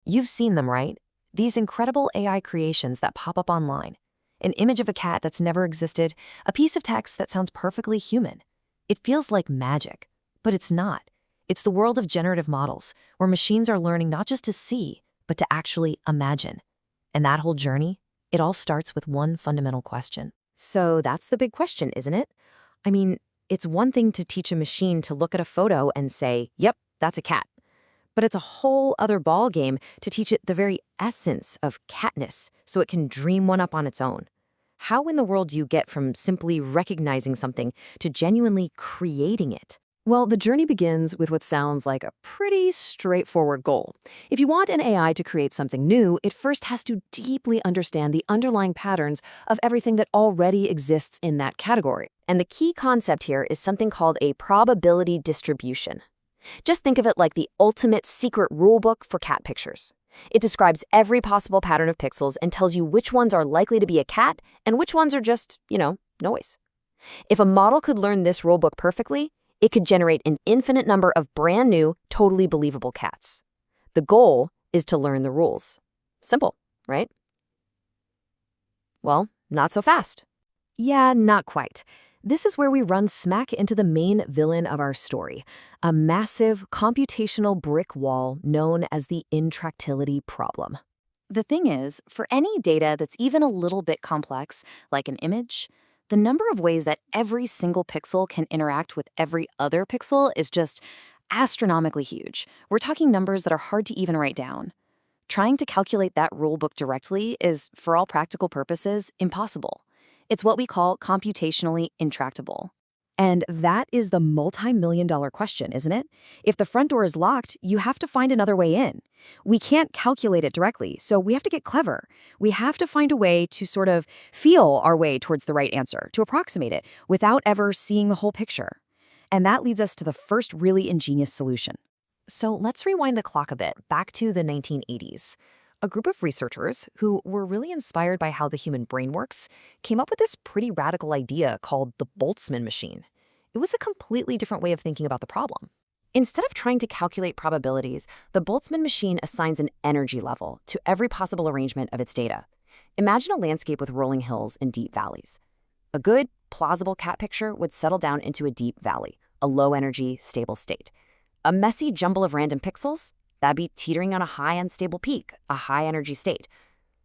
You've seen them, right? These incredible AI creations that pop up online. An image of a cat that's never existed, a piece of text that sounds perfectly human. It feels like magic, but it's not. It's the world of generative models, where machines are learning not just to see, but to actually imagine. And that whole journey, it all starts with one fundamental question. So that's the big question, isn't it? I mean, it's one thing to teach a machine to look at a photo and say, yep, that's a cat. But it's a whole other ballgame to teach it the very essence of catness so it can dream one up on its own. How in the world do you get from simply recognizing something to genuinely creating it? Well, the journey begins with what sounds like a pretty straightforward goal. If you want an AI to create something new, it first has to deeply understand the underlying patterns of everything that already exists in that category. And the key concept here is something called a probability distribution. Just think of it like the ultimate secret rulebook for cat pictures. It describes every possible pattern of pixels and tells you which ones are likely to be a cat and which ones are just, noise. If a model could learn this rulebook perfectly, it could generate an infinite number of brand new, totally believable cats. The goal is to learn the rules. Simple, right? Well, not so fast. Yeah, not quite. This is where we run smack into the main villain of our story, a massive computational brick wall known as the intractility problem. The thing is, for any data that's even a little bit complex, like an image, the number of ways that every single pixel can interact with every other pixel is just astronomically huge. We're talking numbers that are hard to even write down. Trying to calculate that rulebook directly is, for all practical purposes, impossible. It's what we call computationally intractable. And that is the multi-million-dollar question, isn't it? If the front door is locked, you have to find another way in. We can't calculate it directly, so we have to get clever. We have to find a way to sort of feel our way towards the right answer, to approximate it, without ever seeing the whole picture. And that leads us to the first really ingenious solution. So let's rewind the clock a bit, back to the 1980s. A group of researchers who were really inspired by how the human brain works came up with this pretty radical idea called the Boltzmann machine. It was a completely different way of thinking about the problem. Instead of trying to calculate probabilities, the Boltzmann machine assigns an energy level to every possible arrangement of its data. Imagine a landscape with rolling hills and deep valleys. A good, plausible cat picture would settle down into a deep valley, a low-energy, stable state. A messy jumble of random pixels? That'd be teetering on a high unstable peak, a high-energy state.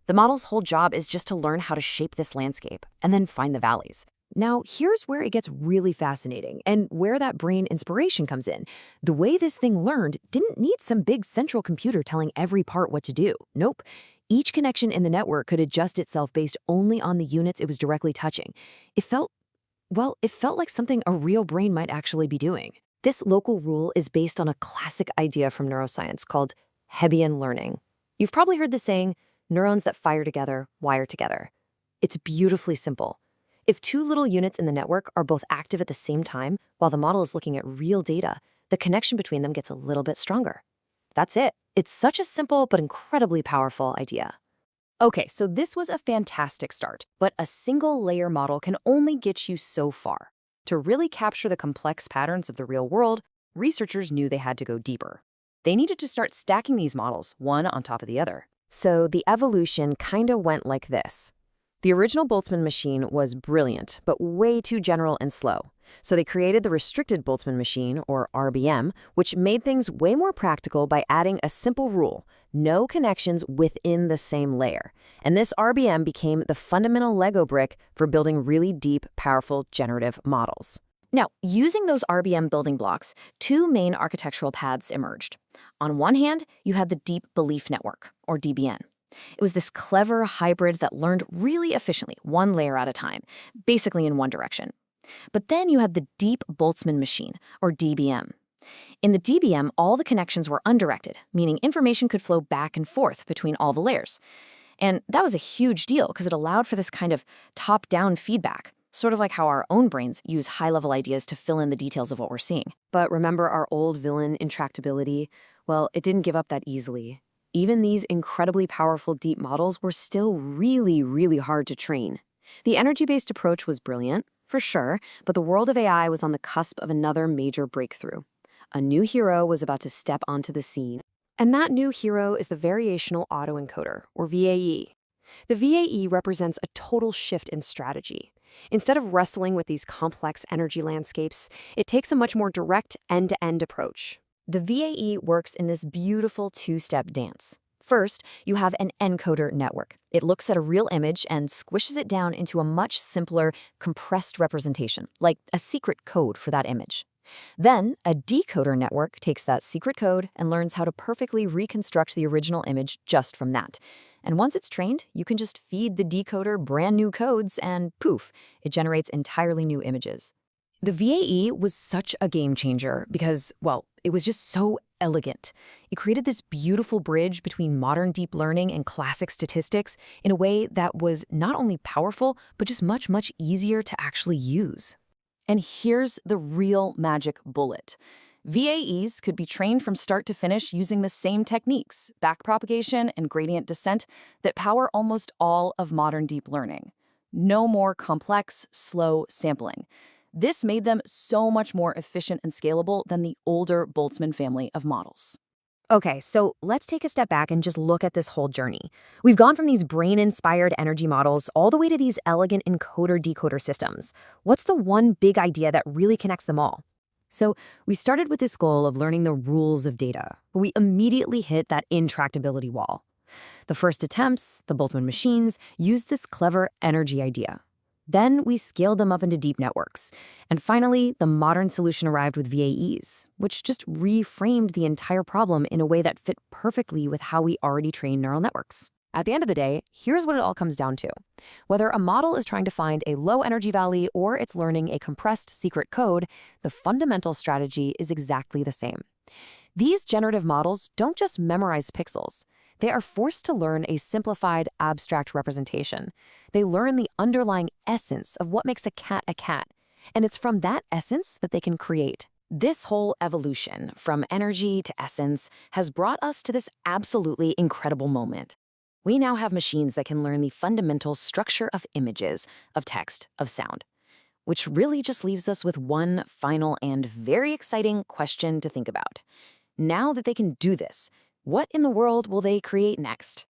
The model's whole job is just to learn how to shape this landscape and then find the valleys. Now, here's where it gets really fascinating and where that brain inspiration comes in. The way this thing learned didn't need some big central computer telling every part what to do. Nope. Each connection in the network could adjust itself based only on the units it was directly touching. It felt like something a real brain might actually be doing. This local rule is based on a classic idea from neuroscience called Hebbian learning. You've probably heard the saying, neurons that fire together, wire together. It's beautifully simple. If two little units in the network are both active at the same time while the model is looking at real data, the connection between them gets a little bit stronger. That's it. It's such a simple but incredibly powerful idea. Okay, so this was a fantastic start, but a single layer model can only get you so far. To really capture the complex patterns of the real world, researchers knew they had to go deeper. They needed to start stacking these models, one on top of the other. So the evolution kinda went like this. The original Boltzmann machine was brilliant, but way too general and slow. So they created the restricted Boltzmann machine, or RBM, which made things way more practical by adding a simple rule: no connections within the same layer. And this RBM became the fundamental Lego brick for building really deep, powerful generative models. Now, using those RBM building blocks, two main architectural paths emerged. On one hand, you had the Deep Belief Network, or DBN. It was this clever hybrid that learned really efficiently, one layer at a time, basically in one direction. But then you had the Deep Boltzmann machine, or DBM. In the DBM, all the connections were undirected, meaning information could flow back and forth between all the layers. And that was a huge deal because it allowed for this kind of top-down feedback, sort of like how our own brains use high-level ideas to fill in the details of what we're seeing. But remember our old villain, intractability? Well, it didn't give up that easily. Even these incredibly powerful deep models were still really, really hard to train. The energy-based approach was brilliant, for sure, but the world of AI was on the cusp of another major breakthrough. A new hero was about to step onto the scene. And that new hero is the Variational Autoencoder, or VAE. The VAE represents a total shift in strategy. Instead of wrestling with these complex energy landscapes, it takes a much more direct end-to-end approach. The VAE works in this beautiful two-step dance. First, you have an encoder network. It looks at a real image and squishes it down into a much simpler, compressed representation, like a secret code for that image. Then, a decoder network takes that secret code and learns how to perfectly reconstruct the original image just from that. And once it's trained, you can just feed the decoder brand new codes and poof, it generates entirely new images. The VAE was such a game changer because, well, it was just so elegant. It created this beautiful bridge between modern deep learning and classic statistics in a way that was not only powerful, but just much, much easier to actually use. And here's the real magic bullet. VAEs could be trained from start to finish using the same techniques, backpropagation and gradient descent, that power almost all of modern deep learning. No more complex, slow sampling. This made them so much more efficient and scalable than the older Boltzmann family of models. Okay, so let's take a step back and just look at this whole journey. We've gone from these brain-inspired energy models all the way to these elegant encoder-decoder systems. What's the one big idea that really connects them all? So we started with this goal of learning the rules of data, but we immediately hit that intractability wall. The first attempts, the Boltzmann machines, used this clever energy idea. Then we scaled them up into deep networks. And finally, the modern solution arrived with VAEs, which just reframed the entire problem in a way that fit perfectly with how we already train neural networks. At the end of the day, here's what it all comes down to. Whether a model is trying to find a low energy valley or it's learning a compressed secret code, the fundamental strategy is exactly the same. These generative models don't just memorize pixels. They are forced to learn a simplified, abstract representation. They learn the underlying essence of what makes a cat, and it's from that essence that they can create. This whole evolution, from energy to essence, has brought us to this absolutely incredible moment. We now have machines that can learn the fundamental structure of images, of text, of sound, which really just leaves us with one final and very exciting question to think about. Now that they can do this, what in the world will they create next?